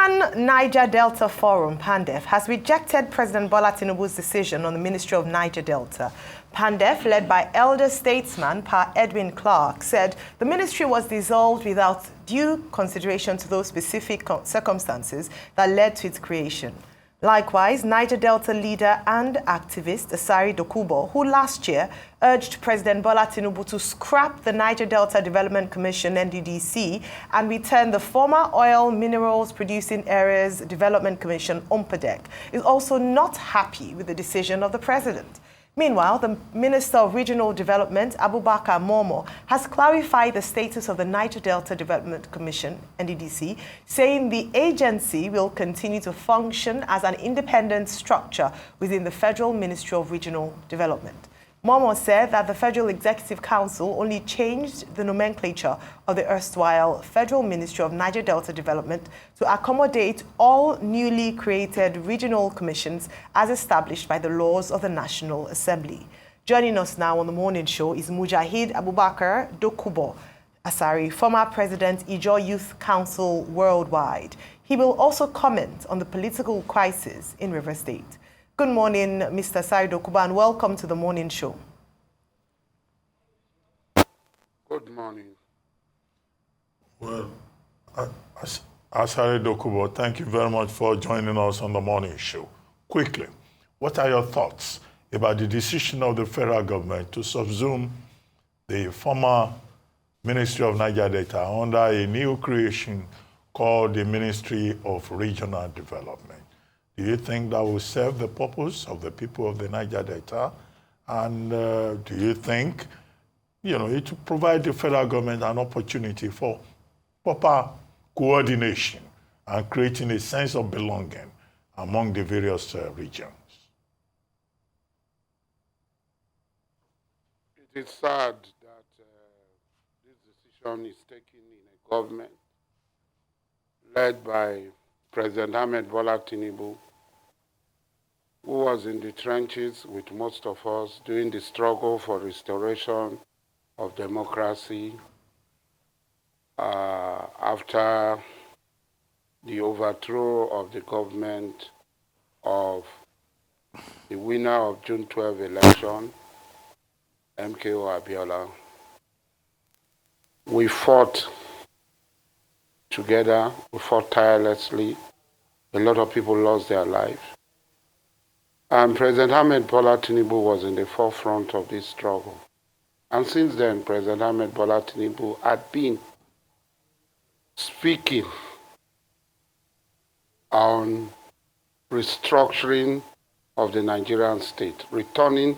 Pan-Niger Delta Forum, PANDEF, has rejected President Bola Tinubu's decision on the Ministry of Niger Delta. PANDEF, led by elder statesman Pa Edwin Clark, said the ministry was dissolved without due consideration to those specific circumstances that led to its creation. Likewise, Niger Delta leader and activist Asari Dokubo, who last year urged President Bola Tinubu to scrap the Niger Delta Development Commission NEDC and return the former Oil Minerals Producing Areas Development Commission OMPADEC, is also not happy with the decision of the president. Meanwhile, the Minister of Regional Development, Abubakar Momo, has clarified the status of the Niger Delta Development Commission, NEDC, saying the agency will continue to function as an independent structure within the Federal Ministry of Regional Development. Momo said that the Federal Executive Council only changed the nomenclature of the erstwhile Federal Ministry of Niger Delta Development to accommodate all newly created regional commissions as established by the laws of the National Assembly. Joining us now on the morning show is Mujahid Abubakar Dokubo, Asari, former President Ijaw Youth Council Worldwide. He will also comment on the political crisis in Rivers State. Good morning, Mr. Asari Dokubo, and welcome to the morning show. Good morning. Well, Asari Dokubo, thank you very much for joining us on the morning show. Quickly, what are your thoughts about the decision of the federal government to subsume the former Ministry of Niger Delta under a new creation called the Ministry of Regional Development? Do you think that will serve the purpose of the people of the Niger Delta? And do you think, it will provide the federal government an opportunity for proper coordination and creating a sense of belonging among the various regions? It is sad that this decision is taken in a government led by President Bola Tinubu, who was in the trenches with most of us during the struggle for restoration of democracy after the overthrow of the government of the winner of June 12 election, MKO Abiola. We fought together, we fought tirelessly. A lot of people lost their lives. And President Bola Tinubu was in the forefront of this struggle. And since then, President Bola Tinubu had been speaking on restructuring of the Nigerian state, returning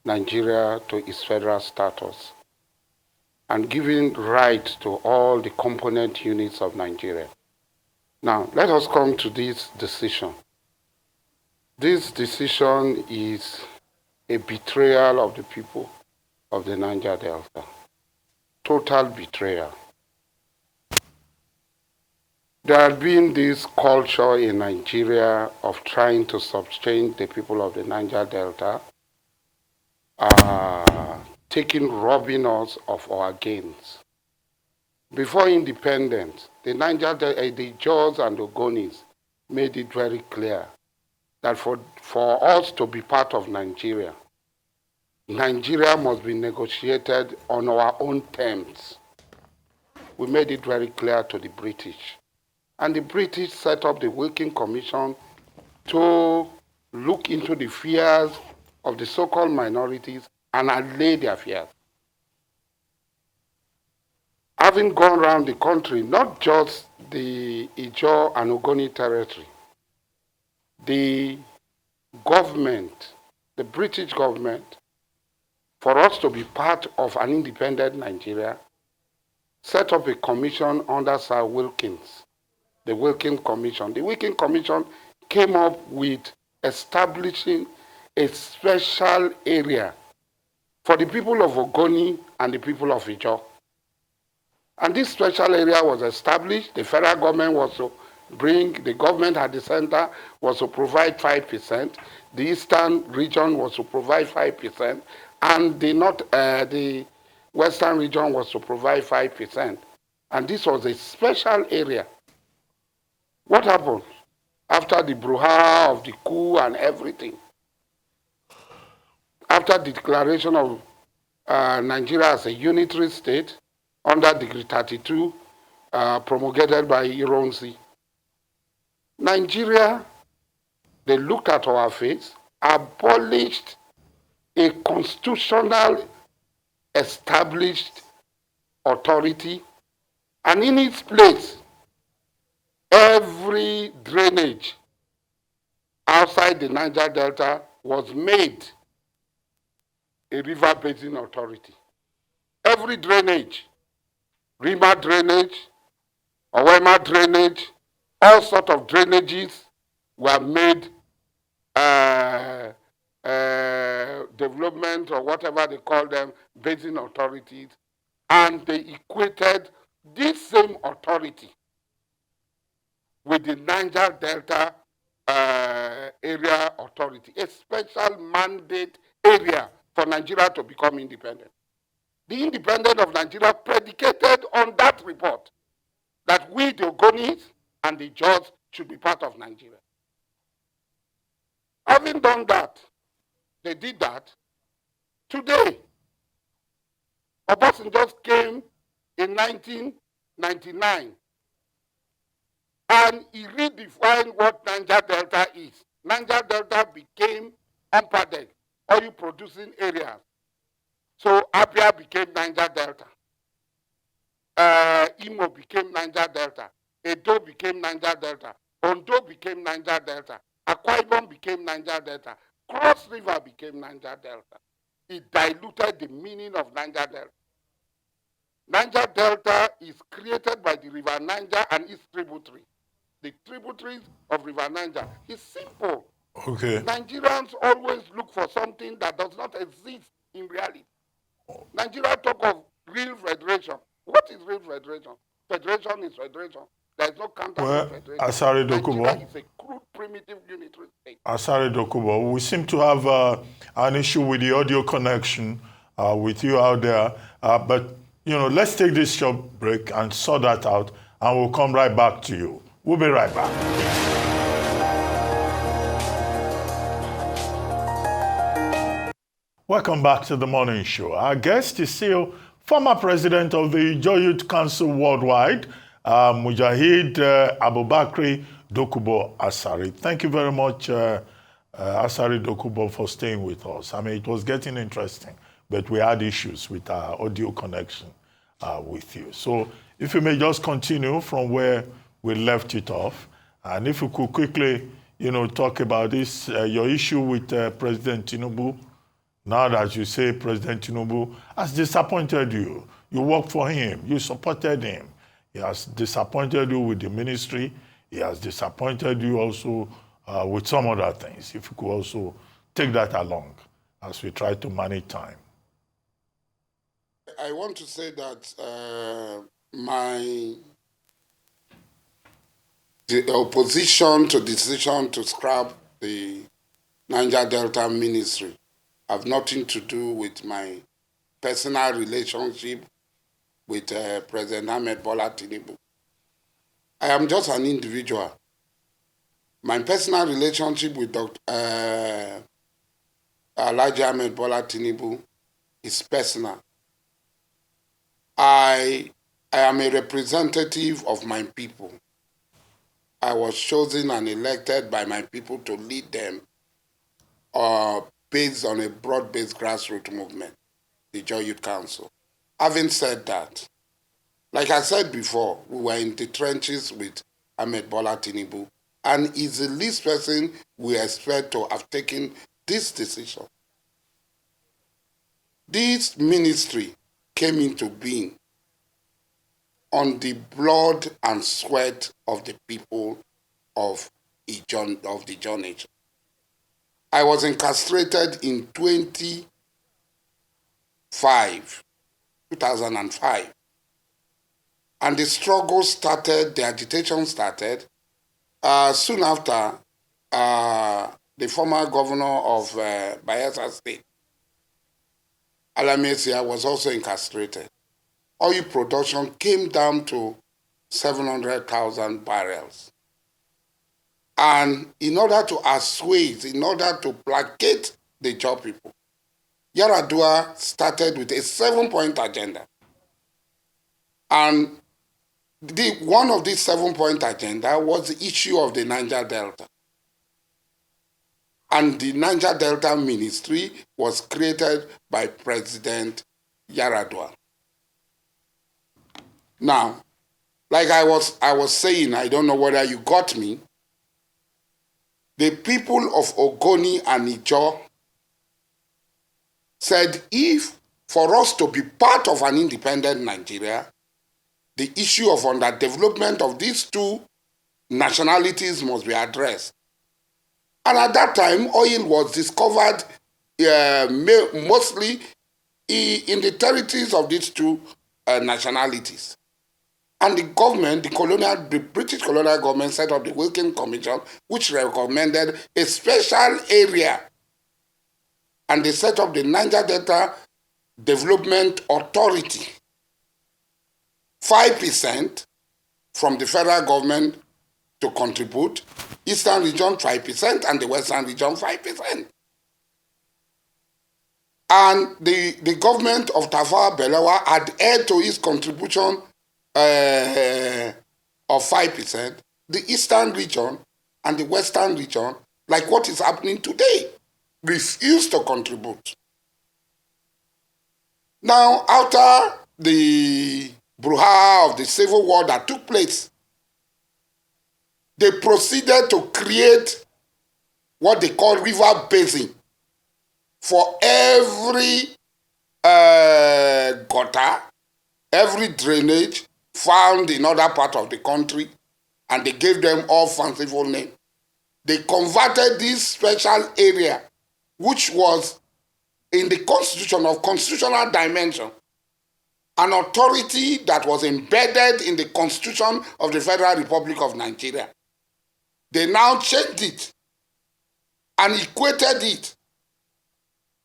Nigeria to its federal status, and giving right to all the component units of Nigeria. Now, let us come to this decision. This decision is a betrayal of the people of the Niger Delta. Total betrayal. There had been this culture in Nigeria of trying to substitute the people of the Niger Delta, robbing us of our gains. Before independence, the Ijaws and Ogonis made it very clear that for us to be part of Nigeria, Nigeria must be negotiated on our own terms. We made it very clear to the British. And the British set up the Wilkin Commission to look into the fears of the so-called minorities and allay their fears. Having gone around the country, not just the Ijaw and Ogoni territory, the government, the British government, for us to be part of an independent Nigeria, set up a commission under Sir Wilkins, the Wilkin Commission. The Wilkin Commission came up with establishing a special area for the people of Ogoni and the people of Ijaw. And this special area was established. The federal government was to the government at the center was to provide 5%. The eastern region was to provide 5%. And the western region was to provide 5%. And this was a special area What happened after the brouhaha of the coup and everything? After the declaration of Nigeria as a unitary state under Decree 32 promulgated by Ironsi, Nigeria, they looked at our face, abolished a constitutional established authority, and in its place, every drainage outside the Niger Delta was made a river basin authority. Every drainage, Rima drainage, Owema drainage, all sorts of drainages were made development or whatever they call them, basin authorities, and they equated this same authority with the Niger Delta area authority, a special mandate area for Nigeria to become independent. The independence of Nigeria predicated on that report that we, the Ogonis and the Ijaws, should be part of Nigeria. Having done that, they did that. Today, Obasanjo came in 1999 and he redefined what Niger Delta is. Niger Delta became unpadded, oil producing areas. So Abia became Niger Delta. Imo became Niger Delta. Edo became Niger Delta. Ondo became Niger Delta. Akwa Ibom became Niger Delta. Cross River became Niger Delta. It diluted the meaning of Niger Delta. Niger Delta is created by the River Niger and its tributaries. The tributaries of River Niger is simple. Okay. Nigerians always look for something that does not exist in reality. Nigeria talk of real federation. What is real federation? Federation is federation. There is no counter to federation. Asari Dokubo. Nigeria is a crude, primitive, unitary state. Asari Dokubo, we seem to have an issue with the audio connection with you out there. But, you know, let's take this short break and sort that out, and we'll come right back to you. We'll be right back. Welcome back to the morning show. Our guest is still former president of the Ijaw Youth Council Worldwide, Mujahid Abubakar Dokubo Asari. Thank you very much, Asari Dokubo, for staying with us. I mean, it was getting interesting, but we had issues with our audio connection with you. So if you may just continue from where we left it off, and if you could quickly, you know, talk about this, your issue with President Tinubu. Now that you say President Tinubu has disappointed you, you worked for him, you supported him. He has disappointed you with the ministry. He has disappointed you also with some other things. If you could also take that along as we try to manage time. I want to say that the opposition to decision to scrap the Niger Delta ministry have nothing to do with my personal relationship with President Ahmed Bola Tinubu. I am just an individual. My personal relationship with Dr. Alhaji Ahmed Bola Tinubu is personal. I am a representative of my people. I was chosen and elected by my people to lead them based on a broad-based grassroots movement, the Ijaw Youth Council. Having said that, like I said before, we were in the trenches with Ahmed Bola Tinubu, and he's the least person we expect to have taken this decision. This ministry came into being on the blood and sweat of the people of the Ijaw nation. I was incarcerated in 2005, and the struggle started, the agitation started soon after the former governor of Bayelsa State, Alamesia, was also incarcerated. Oil production came down to 700,000 barrels. And in order to assuage, in order to placate the Ijaw people, Yar'Adua started with a 7-point agenda. And one of these 7-point agenda was the issue of the Niger Delta. And the Niger Delta Ministry was created by President Yar'Adua. Now, like I was saying, I don't know whether you got me, the people of Ogoni and Ijaw said if for us to be part of an independent Nigeria, the issue of underdevelopment of these two nationalities must be addressed. And at that time, oil was discovered mostly in the territories of these two nationalities. And the government, the British colonial government set up the Wilkin Commission, which recommended a special area. And they set up the Niger Delta Development Authority. 5% from the federal government to contribute, Eastern region 5% and the Western region 5%. And the government of Tafawa Balewa adhered to its contribution of 5%, the Eastern region and the Western region, like what is happening today, refused to contribute. Now, after the brouhaha of the civil war that took place, they proceeded to create what they call river basin for every gutter, every drainage found in other parts of the country, and they gave them all fanciful names. They converted this special area, which was in the constitution of constitutional dimension, an authority that was embedded in the Constitution of the Federal Republic of Nigeria. They now changed it and equated it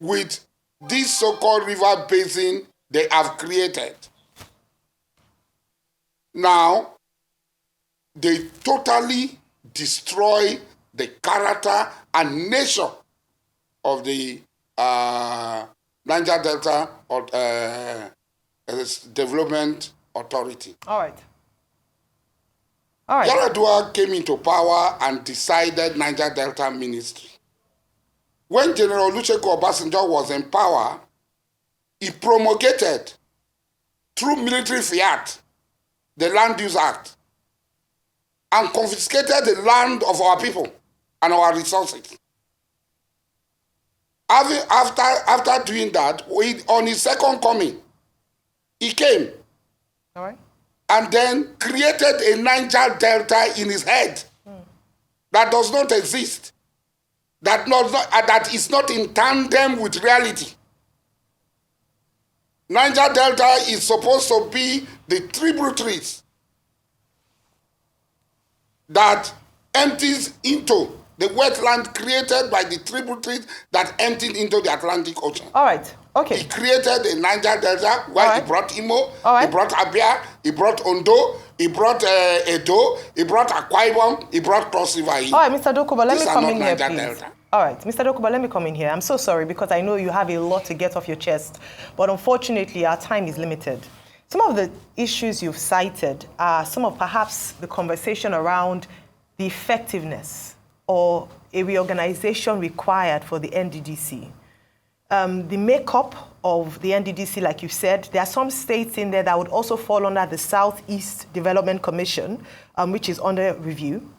with this so-called river basin they have created. Now, they totally destroy the character and nature of the Niger Delta Development Authority. All right. All right. Yar'Adua came into power and decided Niger Delta Ministry. When General Olusegun Obasanjo was in power, he promulgated, through military fiat, the Land Use Act, and confiscated the land of our people and our resources. After doing that, on his second coming, he came. All right. And then created a Niger Delta in his head that does not exist, that is not in tandem with reality. Niger Delta is supposed to be the tributaries that empties into the wetland created by the tributaries that emptied into the Atlantic Ocean. All right. Okay. He created a Niger Delta where Right. he brought Imo, Right. he brought Abia, he brought Ondo, he brought Edo, he brought Akwa Ibom, he brought Cross River. All right, Mr. Dokubo, let me come in here, Niger please. Delta. All right, Mr. Dokubo, let me come in here. I'm so sorry because I know you have a lot to get off your chest, but unfortunately, our time is limited. Some of the issues you've cited are some of perhaps the conversation around the effectiveness or a reorganization required for the NDDC. The makeup of the NDDC, like you said, there are some states in there that would also fall under the Southeast Development Commission, which is under review.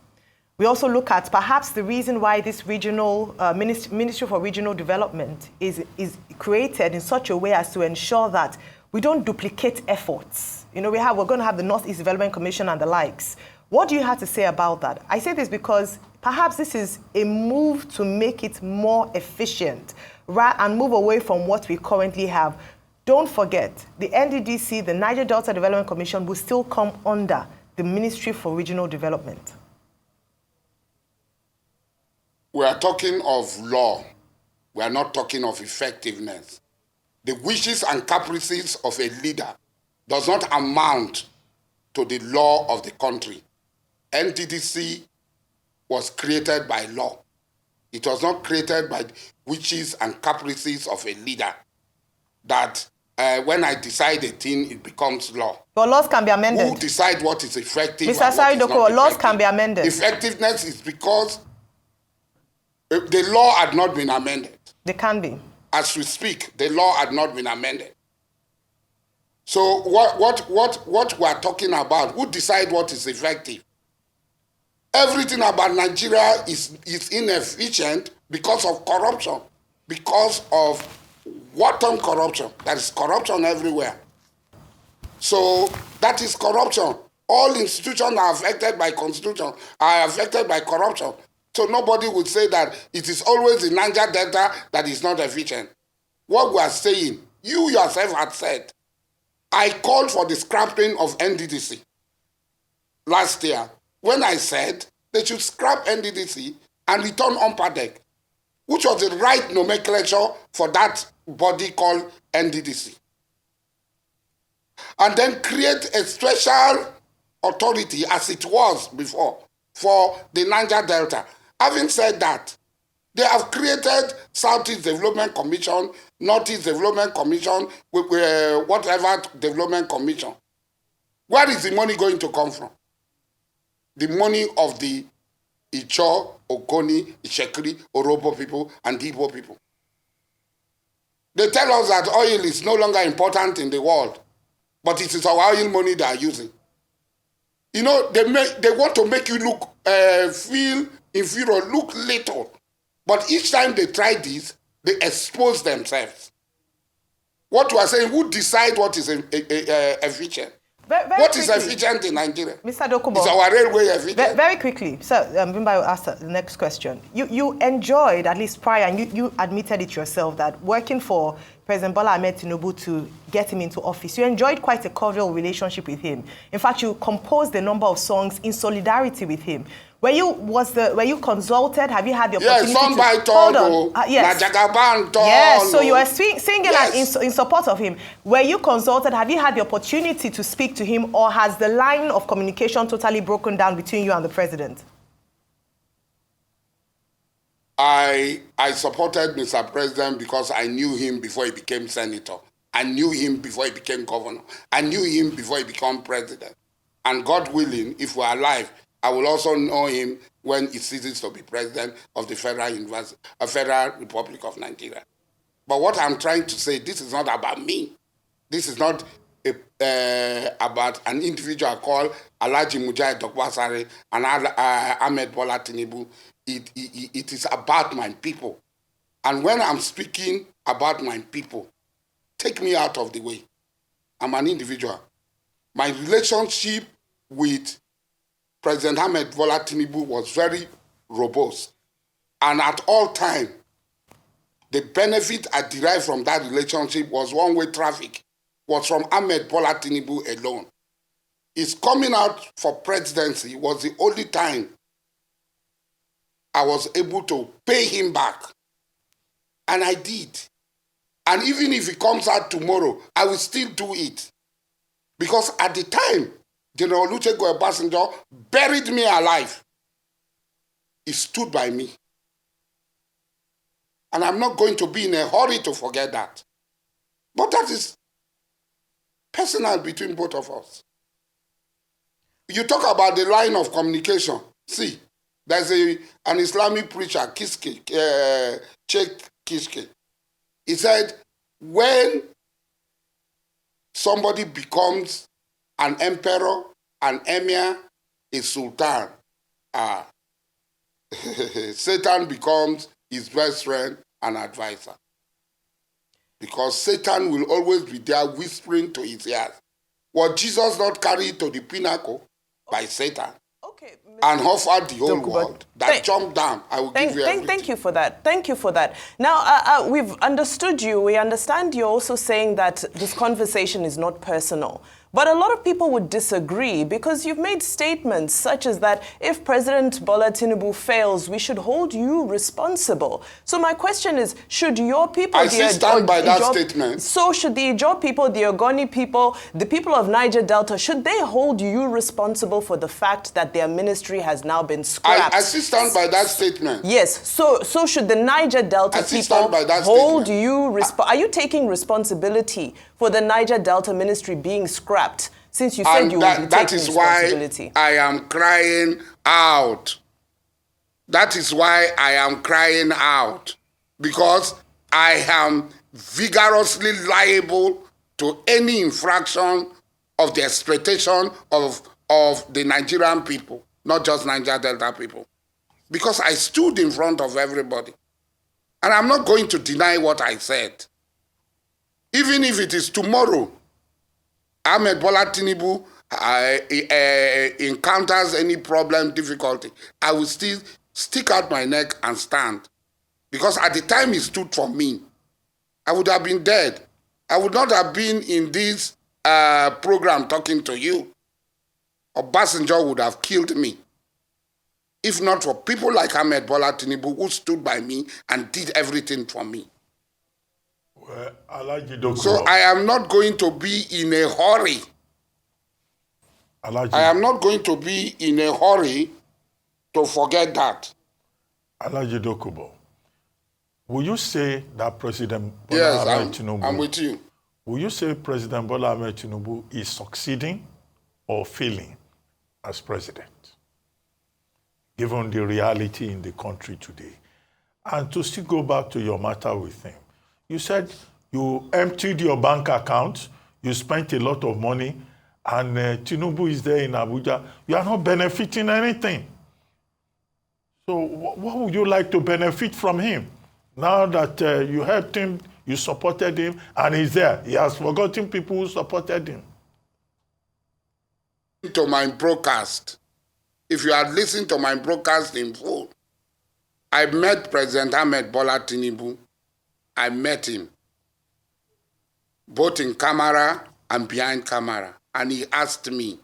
We also look at perhaps the reason why this regional Ministry for Regional Development is created in such a way as to ensure that we don't duplicate efforts. You know, we're going to have the Northeast Development Commission and the likes. What do you have to say about that? I say this because perhaps this is a move to make it more efficient and move away from what we currently have. Don't forget, the NDDC, the Niger Delta Development Commission, will still come under the Ministry for Regional Development. We are talking of law. We are not talking of effectiveness. The wishes and caprices of a leader does not amount to the law of the country. NDDC was created by law. It was not created by wishes and caprices of a leader that when I decide a thing, it becomes law. But laws can be amended. Who decide what is effective? Mr. Asari Dokubo, laws can be amended. Effectiveness is because the law had not been amended. They can be. As we speak, the law had not been amended. So what we are talking about, who decide what is effective? Everything about Nigeria is inefficient because of corruption, because of wanton corruption. There is corruption everywhere. So that is corruption. All institutions are affected by constitution, are affected by corruption. So nobody would say that it is always the Niger Delta that is not efficient. What we are saying, you yourself had said, I called for the scrapping of NDDC last year when I said they should scrap NDDC and return UNPADEC, which was the right nomenclature for that body called NDDC. And then create a special authority, as it was before, for the Niger Delta. Having said that, they have created Southeast Development Commission, Northeast Development Commission, whatever development commission. Where is the money going to come from? The money of the Ijaw, Ogoni, Ishekiri, Orobo people, and Igbo people. They tell us that oil is no longer important in the world, but it is our oil money they are using. You know, they want to make you look, feel inferior, look little. But each time they try this, they expose themselves. What we are saying, who decide what is efficient? What is efficient in Nigeria? Mr. Dokubo. Is our railway efficient? Very quickly, sir, Bimba will ask the next question. You enjoyed, at least prior, and you admitted it yourself, that working for President Bola Ahmed Tinubu to get him into office, you enjoyed quite a cordial relationship with him. In fact, you composed a number of songs in solidarity with him. Were you consulted? Have you had the opportunity to... Hold on. Yes. Yes, so you were singing yes. in support of him. Were you consulted? Have you had the opportunity to speak to him, or has the line of communication totally broken down between you and the president? I supported Mr. President because I knew him before he became senator. I knew him before he became governor. I knew him before he became president. And God willing, if we're alive, I will also know him when he ceases to be president of the Federal Republic of Nigeria. But what I'm trying to say, this is not about me. This is not about an individual called Alhaji Mujahid Asari and Ahmed Bola Tinubu. It is about my people. And when I'm speaking about my people, take me out of the way. I'm an individual. My relationship with President Ahmed Bola Tinubu was very robust. And at all times, the benefit I derived from that relationship was one-way traffic, was from Ahmed Bola Tinubu alone. His coming out for presidency was the only time I was able to pay him back. And I did. And even if he comes out tomorrow, I will still do it. Because at the time, General Olusegun Obasanjo buried me alive. He stood by me. And I'm not going to be in a hurry to forget that. But that is personal between both of us. You talk about the line of communication. See, there's an Islamic preacher, Sheikh Kishke. He said, when somebody becomes an emperor, an emir, a sultan, Satan becomes his best friend and advisor. Because Satan will always be there whispering to his ears. Was Jesus not carried to the pinnacle by Satan? Okay, and offered the whole world that jumped down. I will give you everything. Thank you for that. Thank you for that. Now, we've understood you. We understand you're also saying that this conversation is not personal. But a lot of people would disagree because you've made statements such as that if President Bola Tinubu fails, we should hold you responsible. So my question is, should your people... I still stand by that statement. So should the Ijaw people, the Ogoni people, the people of Niger Delta, should they hold you responsible for the fact that their ministry has now been scrapped? I still stand by that statement. Yes. So should the Niger Delta people hold you responsible? Are you taking responsibility for the Niger Delta ministry being scrapped, since you said you would be taking responsibility? That is why I am crying out. That is why I am crying out. Because I am vigorously liable to any infraction of the exploitation of the Nigerian people, not just Niger Delta people. Because I stood in front of everybody. And I'm not going to deny what I said. Even if it is tomorrow, Ahmed Bola Tinubu encounters any problem, difficulty, I will still stick out my neck and stand. Because at the time he stood for me, I would have been dead. I would not have been in this program talking to you. Obasanjo would have killed me. If not for people like Ahmed Bola Tinubu who stood by me and did everything for me. Well, so I am not going to be in a hurry. I am not going to be in a hurry to forget that. Asari Dokubo, will you say that President Bola Ahmed Tinubu... I'm with you. Will you say President Bola Ahmed Tinubu is succeeding or failing as president, given the reality in the country today? And to still go back to your matter with him, you said you emptied your bank account, you spent a lot of money, and Tinubu is there in Abuja. You are not benefiting anything. So what would you like to benefit from him? Now that you helped him, you supported him, and he's there. He has forgotten people who supported him. To my broadcast, if you had listened to my broadcast in full, I met President Ahmed Bola Tinubu. I met him, both in camera and behind camera. And he asked me,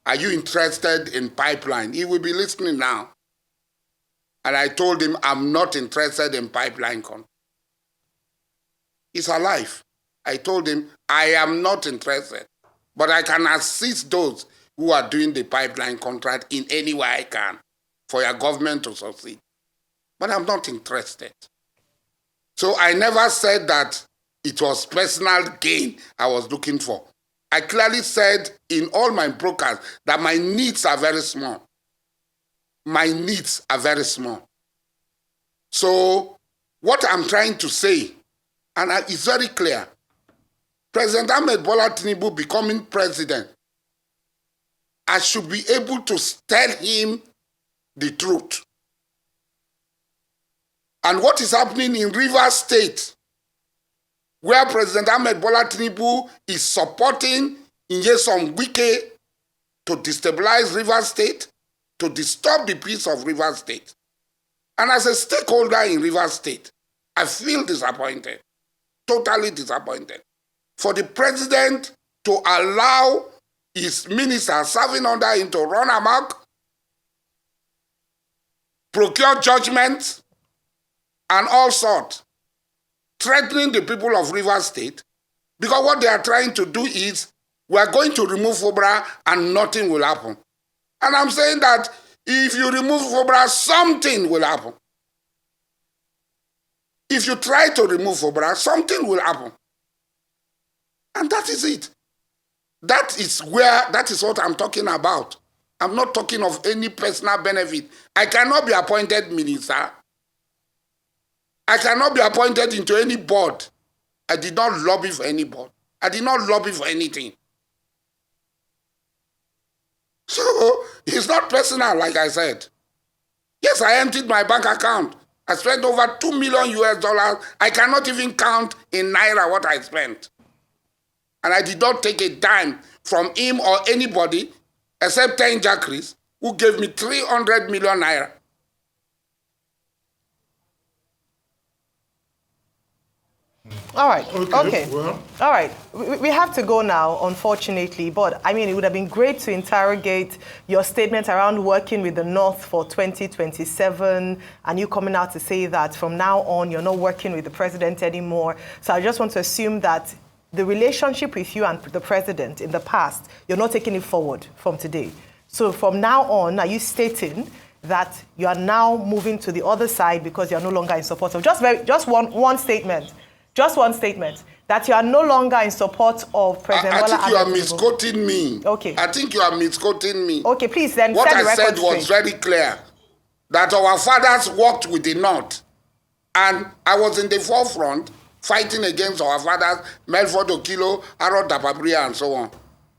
are you interested in pipeline? He will be listening now. And I told him, I'm not interested in pipeline contract. He's alive. I told him, I am not interested. But I can assist those who are doing the pipeline contract in any way I can for your government to succeed. But I'm not interested. So I never said that it was personal gain I was looking for. I clearly said in all my broadcasts that my needs are very small. My needs are very small. So what I'm trying to say, and it's very clear, President Ahmed Bola Tinubu becoming president, I should be able to tell him the truth. And what is happening in Rivers State, where President Ahmed Bola Tinubu is supporting Nyesom Wike to destabilize Rivers State, to disturb the peace of Rivers State. And as a stakeholder in Rivers State, I feel disappointed, totally disappointed, for the president to allow his minister serving under him to run amok, procure judgment, and all sorts, threatening the people of Rivers State, because what they are trying to do is, we are going to remove FOBRA and nothing will happen. And I'm saying that if you remove FOBRA, something will happen. If you try to remove FOBRA, something will happen. And that is it. That is what I'm talking about. I'm not talking of any personal benefit. I cannot be appointed minister. I cannot be appointed into any board. I did not lobby for any board. I did not lobby for anything. So, it's not personal, like I said. Yes, I emptied my bank account. I spent over $2 million US. I cannot even count in Naira what I spent. And I did not take a dime from him or anybody except 10 Jackeries who gave me 300 million Naira. All right. Okay. Well. All right. We have to go now, unfortunately. But, I mean, it would have been great to interrogate your statement around working with the North for 2027 and you coming out to say that from now on, you're not working with the president anymore. So I just want to assume that the relationship with you and the president in the past, you're not taking it forward from today. So from now on, are you stating that you are now moving to the other side because you're no longer in support of just one statement, that you are no longer in support of President Bola? I think you are misquoting me. Okay. I think you are misquoting me. Okay, please then. What I said was very clear, that our fathers worked with the North, and I was in the forefront fighting against our fathers, Melford Okilo, Aro Dababria, and so on.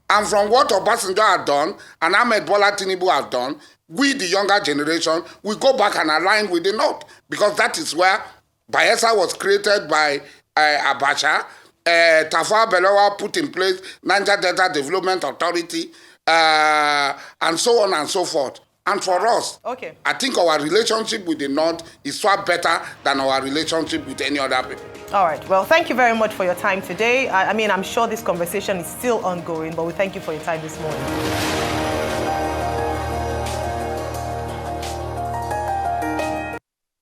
And from what Obasanjo had done, and Ahmed Bola Tinubu have done, we, the younger generation, we go back and align with the North, because that is where Bayelsa was created by Abacha, Tafawa Balewa put in place Niger Delta Development Authority, and so on and so forth. And for us, okay, I think our relationship with the North is far better than our relationship with any other people. All right. Well, thank you very much for your time today. I mean, I'm sure this conversation is still ongoing, but we thank you for your time this morning.